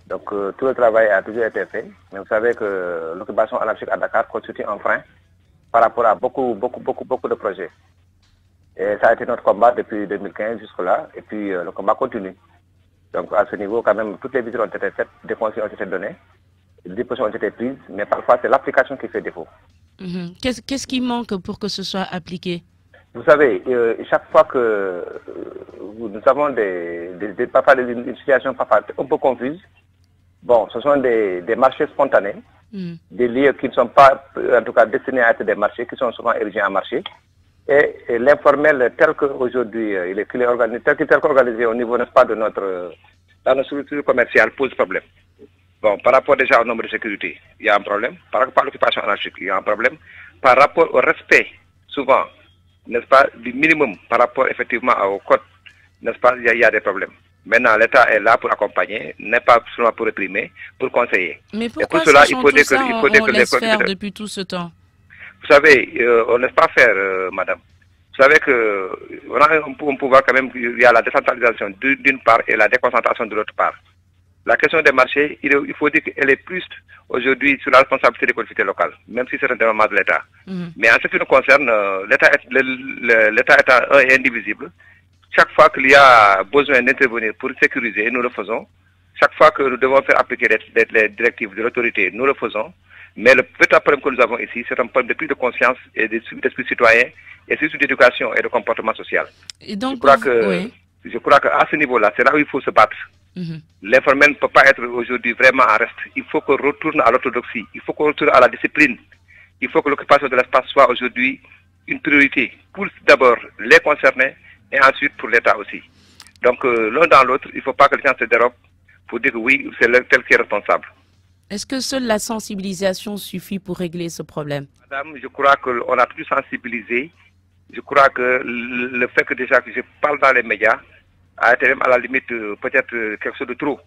Donc tout le travail a toujours été fait. Mais vous savez que l'occupation anarchique à Dakar constitue un frein par rapport à beaucoup de projets. Et ça a été notre combat depuis 2015 jusque-là, et puis le combat continue. Donc à ce niveau, quand même, toutes les visites ont été faites, des conseils ont été donnés, des dispositions ont été prises, mais parfois c'est l'application qui fait défaut. Qu'est-ce qui manque pour que ce soit appliqué? Vous savez, chaque fois que nous avons parfois une situation parfois un peu confuse, bon, ce sont des marchés spontanés, des lieux qui ne sont pas, en tout cas, destinés à être des marchés, qui sont souvent érigés en marché. Et l'informel tel qu'aujourd'hui, il est organisé, tel qu'organisé au niveau, n'est-ce pas, de dans notre structure commerciale pose problème. Bon, par rapport déjà au nombre de sécurité, il y a un problème. Par rapport à l'occupation anarchique, il y a un problème. Par rapport au respect, souvent, n'est-ce pas, du minimum par rapport effectivement au code, n'est-ce pas, il y a des problèmes. Maintenant, l'État est là pour accompagner, n'est pas seulement pour réprimer, pour conseiller. Mais pourquoi pour cela, on laisse faire depuis tout ce temps? Vous savez, on ne laisse pas faire, madame. Vous savez qu'on a un pouvoir quand même, il y a la décentralisation d'une part et la déconcentration de l'autre part. La question des marchés, il faut dire qu'elle est plus aujourd'hui sur la responsabilité des collectivités locales, même si c'est un développement de l'État. Mais en ce qui nous concerne, l'État étant un et indivisible. Chaque fois qu'il y a besoin d'intervenir pour sécuriser, nous le faisons. Chaque fois que nous devons faire appliquer les directives de l'autorité, nous le faisons. Mais le petit problème que nous avons ici, c'est un problème de prise de conscience et d'esprit citoyen, et surtout d'éducation et de comportement social. Et donc, je crois qu'à ce niveau-là, c'est là où il faut se battre. L'informel ne peut pas être aujourd'hui vraiment en reste. Il faut qu'on retourne à l'orthodoxie. Il faut qu'on retourne à la discipline. Il faut que l'occupation de l'espace soit aujourd'hui une priorité pour d'abord les concernés, et ensuite pour l'État aussi. Donc l'un dans l'autre, il ne faut pas que les gens se dérobent pour dire que oui, c'est tel qui est responsable. Est-ce que seule la sensibilisation suffit pour régler ce problème? Madame, je crois qu'on a tout sensibilisé. Je crois que le fait que déjà que je parle dans les médias a été même à la limite peut-être quelque chose de trop.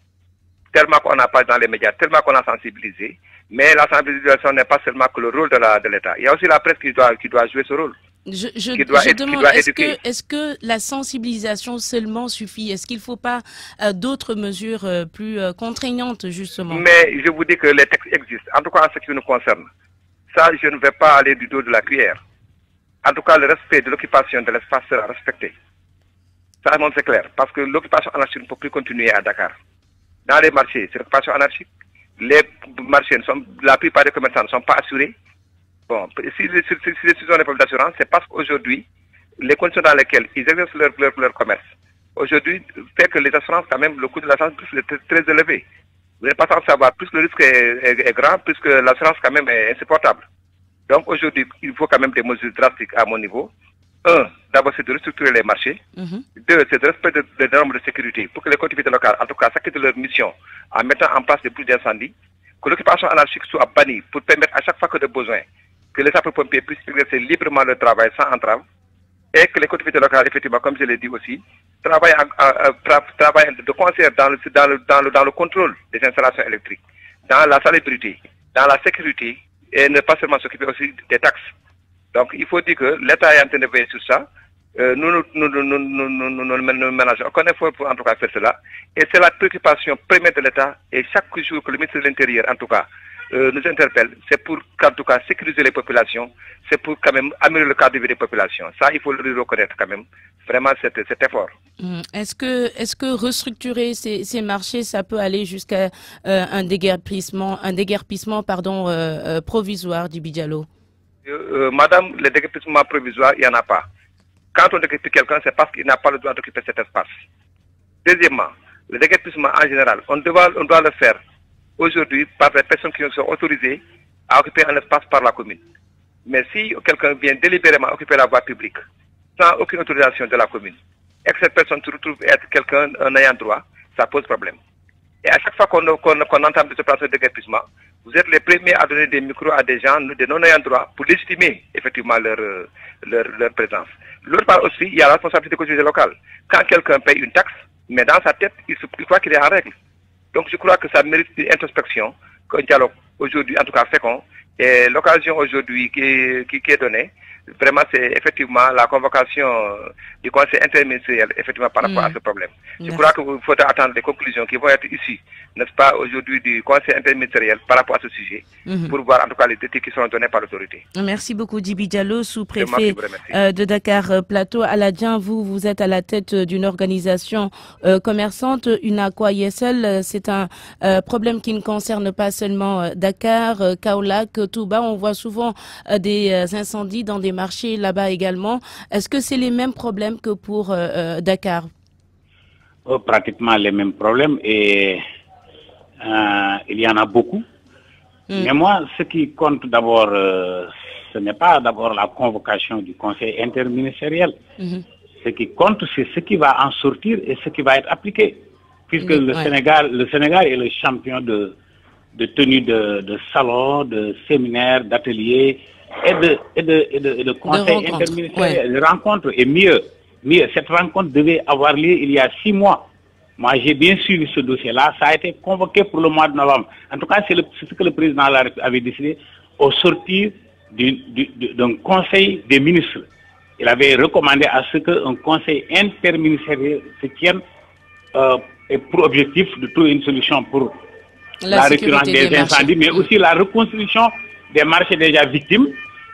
Tellement qu'on n'a pas dans les médias, tellement qu'on a sensibilisé. Mais la sensibilisation n'est pas seulement que le rôle de l'État. Il y a aussi la presse qui doit jouer ce rôle. Je demande, est-ce que la sensibilisation seulement suffit? Est-ce qu'il ne faut pas d'autres mesures plus contraignantes, justement? Mais je vous dis que les textes existent, en tout cas en ce qui nous concerne. Ça, je ne vais pas aller du dos de la cuillère. En tout cas, le respect de l'occupation de l'espace sera respecté. Ça, c'est clair, parce que l'occupation anarchique ne peut plus continuer à Dakar. Dans les marchés, c'est l'occupation anarchique. Les marchés, la plupart des commerçants ne sont pas assurés. Bon, si les décisions des problèmes d'assurance, c'est parce qu'aujourd'hui, les conditions dans lesquelles ils exercent leur commerce aujourd'hui fait que les assurances, quand même, le coût de l'assurance est très élevé. Vous n'êtes pas sans savoir, plus le risque est grand, plus que l'assurance quand même est insupportable. Donc aujourd'hui, il faut quand même des mesures drastiques à mon niveau. Un, d'abord c'est de restructurer les marchés. Deux, c'est de respecter des normes de sécurité pour que les collectivités locales, en tout cas, s'acquittent de leur mission en mettant en place des bouches d'incendie, que l'occupation anarchique soit bannie pour permettre à chaque fois que de besoin que les sapeurs-pompiers puissent exercer librement leur travail sans entrave et que les collectivités locales, effectivement, comme je l'ai dit aussi, travaillent de concert dans le contrôle des installations électriques, dans la salubrité, dans la sécurité et ne pas seulement s'occuper aussi des taxes. Donc il faut dire que l'État est en train de veiller sur ça. Nous ne ménageons aucun effort pour en tout cas faire cela. Et c'est la préoccupation première de l'État. Et chaque jour que le ministre de l'Intérieur, en tout cas, nous interpelle, c'est pour qu'en tout cas sécuriser les populations, c'est pour quand même améliorer le cadre de vie des populations. Ça, il faut le reconnaître quand même, vraiment cet effort. Est-ce que restructurer ces marchés, ça peut aller jusqu'à un déguerpissement provisoire, dit Diallo? Madame, le déguerpissement provisoire, il n'y en a pas. Quand on déguerpit quelqu'un, c'est parce qu'il n'a pas le droit d'occuper cet espace. Deuxièmement, le déguerpissement en général, on doit le faire aujourd'hui par des personnes qui sont autorisées à occuper un espace par la commune. Mais si quelqu'un vient délibérément occuper la voie publique sans aucune autorisation de la commune et que cette personne se retrouve être quelqu'un en ayant droit, ça pose problème. Et à chaque fois qu'on entame des opérations de déguerpissement, vous êtes les premiers à donner des micros à des gens de non-ayant droit pour légitimer effectivement leur présence. L'autre part aussi, il y a la responsabilité des collectivités locales. Quand quelqu'un paye une taxe, mais dans sa tête, il croit qu'il est en règle. Donc je crois que ça mérite une introspection, qu'un dialogue aujourd'hui, en tout cas fécond, et l'occasion aujourd'hui qui est donnée, vraiment c'est effectivement la convocation du conseil interministériel effectivement par rapport à ce problème. Je crois qu'il faudra attendre les conclusions qui vont être ici, n'est-ce pas, aujourd'hui du conseil interministériel par rapport à ce sujet, pour voir en tout cas les détails qui seront donnés par l'autorité. Merci beaucoup Djibi Diallo, sous-préfet de Dakar Plateau. Aladien, vous êtes à la tête d'une organisation commerçante, UNACOIS ISL. C'est un problème qui ne concerne pas seulement Dakar, Kaolack, Touba. On voit souvent des incendies dans des marchés là-bas également. Est-ce que c'est les mêmes problèmes que pour Dakar? Pratiquement les mêmes problèmes et il y en a beaucoup. Mais moi, ce qui compte d'abord, ce n'est pas d'abord la convocation du conseil interministériel. Ce qui compte, c'est ce qui va en sortir et ce qui va être appliqué. Puisque le Sénégal est le champion de tenue de salons, de séminaires, d'ateliers et de conseils interministériels, de rencontres. Et mieux, cette rencontre devait avoir lieu il y a 6 mois. Moi, j'ai bien suivi ce dossier-là. Ça a été convoqué pour le mois de novembre. En tout cas, c'est ce que le président de la République avait décidé au sortir d'un conseil des ministres. Il avait recommandé à ce qu'un conseil interministériel se tienne et pour objectif de trouver une solution pour la récurrence des incendies, mais aussi la reconstruction des marchés déjà victimes.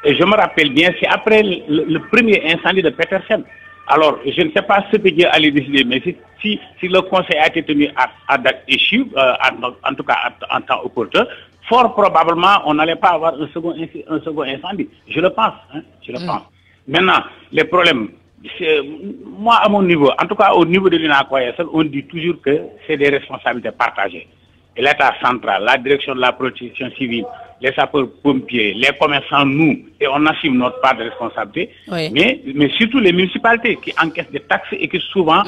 Et je me rappelle bien, c'est après le premier incendie de Petersen. Alors, je ne sais pas ce que Dieu allait décider, mais si le conseil a été tenu à date échue, en tout cas en temps opportun, fort probablement, on n'allait pas avoir un second incendie. Je le pense. Je le pense. Maintenant, les problèmes, moi, à mon niveau, en tout cas au niveau de l'UNACOIS, on dit toujours que c'est des responsabilités partagées. Et l'État central, la direction de la protection civile, les sapeurs-pompiers, les commerçants, nous, et on assume notre part de responsabilité, mais surtout les municipalités qui encaissent des taxes et qui souvent,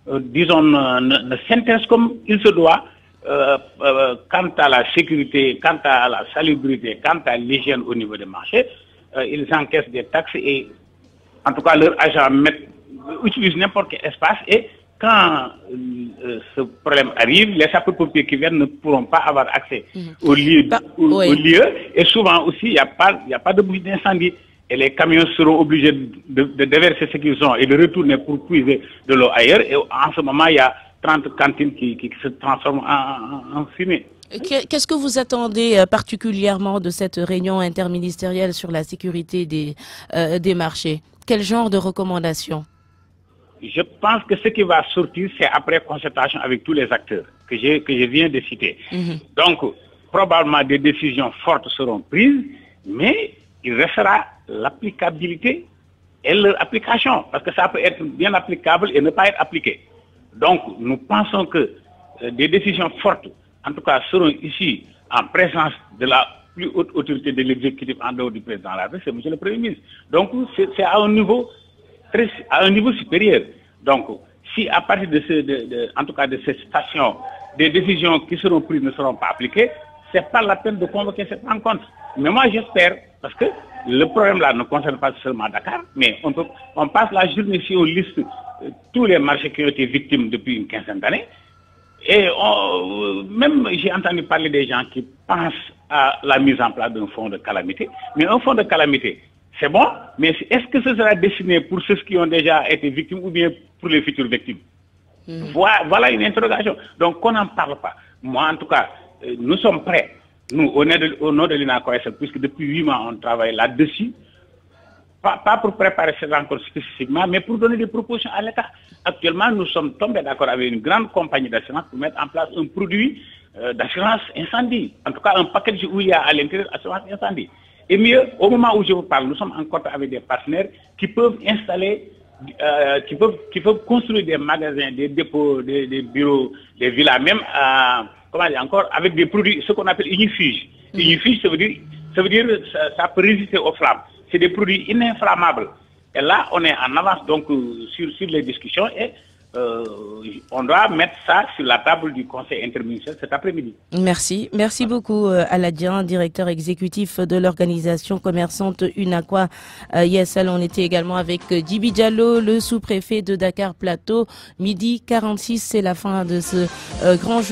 disons, ne s'intéressent comme il se doit quant à la sécurité, quant à la salubrité, quant à l'hygiène au niveau des marchés. Ils encaissent des taxes et, en tout cas, leurs agents utilisent n'importe quel espace et quand ce problème arrive, les sapeurs-pompiers qui viennent ne pourront pas avoir accès au lieu, et souvent aussi il n'y a pas de bouche d'incendie et les camions seront obligés de déverser ce qu'ils ont et de retourner pour puiser de l'eau ailleurs et en ce moment il y a 30 cantines qui se transforment en fumée. Qu'est-ce que vous attendez particulièrement de cette réunion interministérielle sur la sécurité des marchés? Quel genre de recommandations? Je pense que ce qui va sortir, c'est après concertation avec tous les acteurs que je viens de citer. Donc, probablement des décisions fortes seront prises, mais il restera l'applicabilité et leur application, parce que ça peut être bien applicable et ne pas être appliqué. Donc, nous pensons que des décisions fortes, en tout cas, seront ici en présence de la plus haute autorité de l'exécutif en dehors du président de la République, c'est M. le Premier ministre. Donc, c'est à un niveau supérieur. Donc, si à partir en tout cas de ces stations, des décisions qui seront prises ne seront pas appliquées, c'est pas la peine de convoquer cette rencontre. Mais moi, j'espère, parce que le problème là ne concerne pas seulement Dakar, mais on passe la journée si on liste tous les marchés qui ont été victimes depuis une quinzaine d'années. Et même j'ai entendu parler des gens qui pensent à la mise en place d'un fonds de calamité. Mais un fonds de calamité, c'est bon, mais est-ce que ce sera destiné pour ceux qui ont déjà été victimes ou bien pour les futures victimes? Voilà une interrogation. Donc qu'on n'en parle pas. Moi, en tout cas, nous sommes prêts, nous, au nom de l'INACOES, puisque depuis 8 mois, on travaille là-dessus, pas pour préparer cette rencontre spécifiquement, mais pour donner des propositions à l'État. Actuellement, nous sommes tombés d'accord avec une grande compagnie d'assurance pour mettre en place un produit d'assurance incendie. En tout cas, un package où il y a à l'intérieur assurance incendie. Et mieux, au moment où je vous parle, nous sommes en contact avec des partenaires qui peuvent installer, qui peuvent construire des magasins, des dépôts, des bureaux, des villas, même comment dire encore, avec des produits, ce qu'on appelle ignifuge. Ignifuge, ça veut dire ça peut résister aux flammes. C'est des produits ininflammables. Et là, on est en avance donc sur les discussions et on doit mettre ça sur la table du Conseil interministériel cet après-midi. Merci. Merci beaucoup Aladian, directeur exécutif de l'organisation commerçante UNACOIS ISL. On était également avec Djibi Diallo, le sous-préfet de Dakar Plateau. Midi 46, c'est la fin de ce grand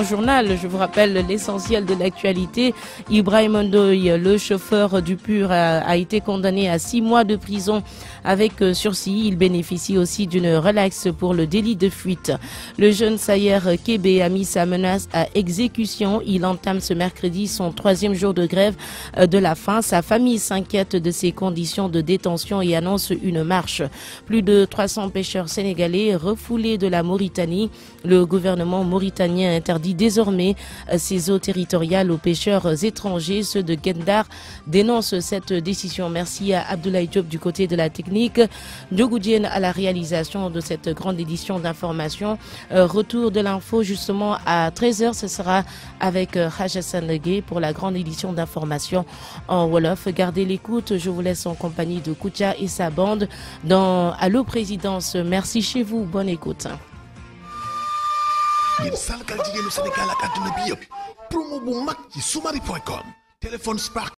journal. Je vous rappelle l'essentiel de l'actualité. Ibrahim Ndoye, le chauffeur du PUR, a été condamné à 6 mois de prison avec sursis. Il bénéficie aussi d'une relaxe pour le délit de fuite. Le jeune Sayer Kébé a mis sa menace à exécution. Il entame ce mercredi son 3e jour de grève de la faim. Sa famille s'inquiète de ses conditions de détention et annonce une marche. Plus de 300 pêcheurs sénégalais refoulés de la Mauritanie. Le gouvernement mauritanien interdit désormais ses eaux territoriales aux pêcheurs étrangers. Ceux de Gendar dénoncent cette décision. Merci à Abdoulaye Diop du côté de la technique, Diogo Diène à la réalisation de cette grande édition d'information. Retour de l'info justement à 13h, ce sera avec Hajassan Legué pour la grande édition d'information en Wolof. Gardez l'écoute, je vous laisse en compagnie de Koutia et sa bande dans Allo Présidence. Merci chez vous, bonne écoute. Téléphone Spark